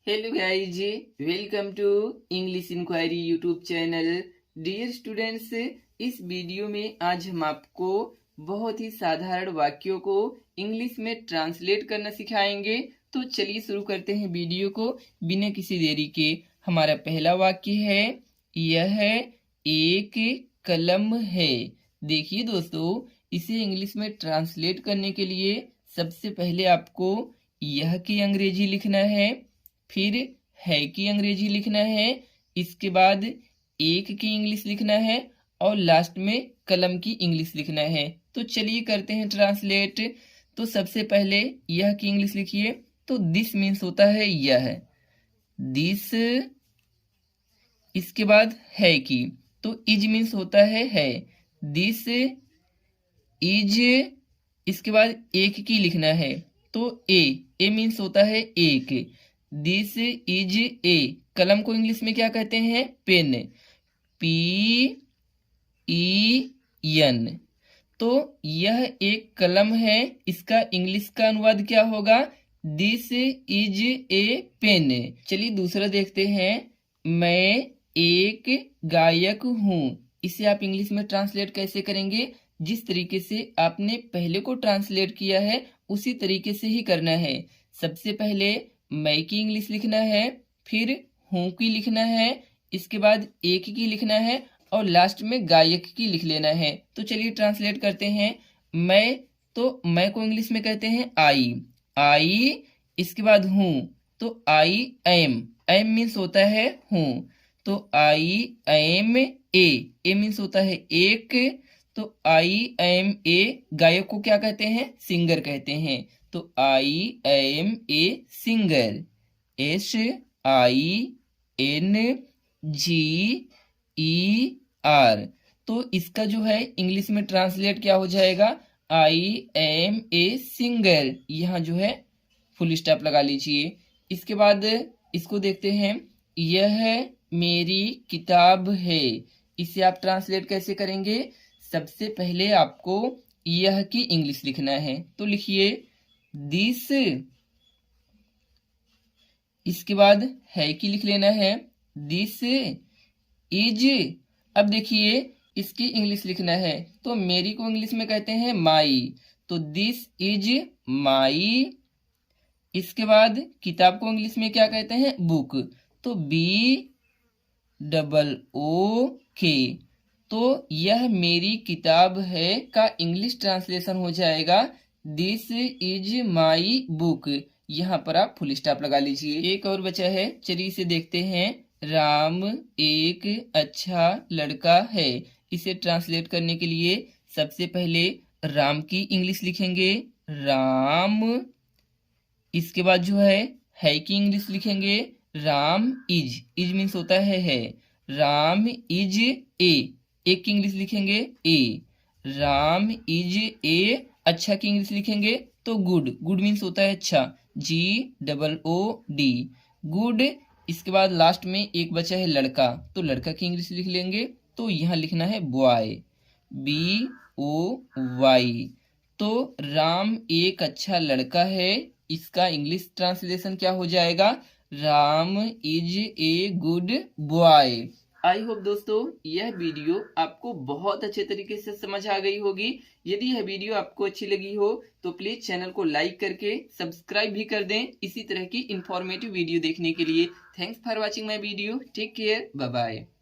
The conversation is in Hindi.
Hello guys, welcome to English inquiry YouTube channel. Dear students, इस वीडियो में आज हम आपको बहुत ही साधारण वाक्यों को इंग्लिश में ट्रांसलेट करना सिखाएंगे। तो चलिए शुरू करते हैं वीडियो को बिना किसी देरी के। हमारा पहला वाक्य है, यह एक कलम है। देखिए दोस्तों, इसे इंग्लिश में ट्रांसलेट करने के लिए सबसे पहले आपको यह की अंग्रेजी लिखना है, फिर है की अंग्रेजी लिखना है, इसके बाद एक की इंग्लिश लिखना है और लास्ट में कलम की इंग्लिश लिखना है। तो चलिए करते हैं ट्रांसलेट। तो सबसे पहले यह की इंग्लिश लिखिए। तो दिस मीन्स होता है यह, दिस। इसके बाद है की, तो इज मीन्स होता है, दिस इज। इसके बाद एक की लिखना है, तो ए मीन्स होता है एक, दिस इज ए। कलम को इंग्लिश में क्या कहते हैं? Pen, P-E-N। तो यह एक कलम है, इसका इंग्लिश का अनुवाद क्या होगा? This is a pen. चलिए दूसरा देखते हैं, मैं एक गायक हूँ। इसे आप इंग्लिश में ट्रांसलेट कैसे करेंगे? जिस तरीके से आपने पहले को ट्रांसलेट किया है उसी तरीके से ही करना है। सबसे पहले मैं की इंग्लिश लिखना है, फिर हूँ की लिखना है, इसके बाद एक की लिखना है और लास्ट में गायक की लिख लेना है। तो चलिए ट्रांसलेट करते हैं। मैं, तो मैं को इंग्लिश में कहते हैं आई। इसके बाद हूँ, तो आई एम मीन्स होता है हूँ, तो आई एम ए मीन्स होता है एक, तो आई एम ए। गायक को क्या कहते हैं? सिंगर कहते हैं, तो I am a singer, SINGER। तो इसका जो है इंग्लिश में ट्रांसलेट क्या हो जाएगा? I am a singer. यहाँ जो है फुल स्टॉप लगा लीजिए। इसके बाद इसको देखते हैं, यह मेरी किताब है। इसे आप ट्रांसलेट कैसे करेंगे? सबसे पहले आपको यह की इंग्लिश लिखना है, तो लिखिए दिस। इसके बाद है की लिख लेना है, दिस इज। अब देखिए इसकी इंग्लिश लिखना है, तो मेरी को इंग्लिश में कहते हैं माई, तो दिस इज माई। इसके बाद किताब को इंग्लिश में क्या कहते हैं? बुक, तो BOOK। तो यह मेरी किताब है का इंग्लिश ट्रांसलेशन हो जाएगा दिस इज माई बुक। यहाँ पर आप फुल स्टॉप लगा लीजिए। एक और बचा है, चलिए इसे देखते हैं। राम एक अच्छा लड़का है। इसे ट्रांसलेट करने के लिए सबसे पहले राम की इंग्लिश लिखेंगे, राम। इसके बाद जो है की इंग्लिश लिखेंगे, राम इज मीन्स होता है, राम इज ए। एक की इंग्लिश लिखेंगे ए, राम इज ए। अच्छा की इंग्लिश लिखेंगे तो गुड मीन्स होता है अच्छा, GOOD, गुड। इसके बाद लास्ट में एक बचा है लड़का, तो लड़का की इंग्लिश लिख लेंगे, तो यहाँ लिखना है बॉय, BOY। तो राम एक अच्छा लड़का है, इसका इंग्लिश ट्रांसलेशन क्या हो जाएगा? Ram is a good boy. I hope दोस्तों यह वीडियो आपको बहुत अच्छे तरीके से समझ आ गई होगी। यदि यह वीडियो आपको अच्छी लगी हो तो प्लीज चैनल को लाइक करके सब्सक्राइब भी कर दें इसी तरह की इंफॉर्मेटिव वीडियो देखने के लिए। Thanks for watching my video. Take care, bye bye.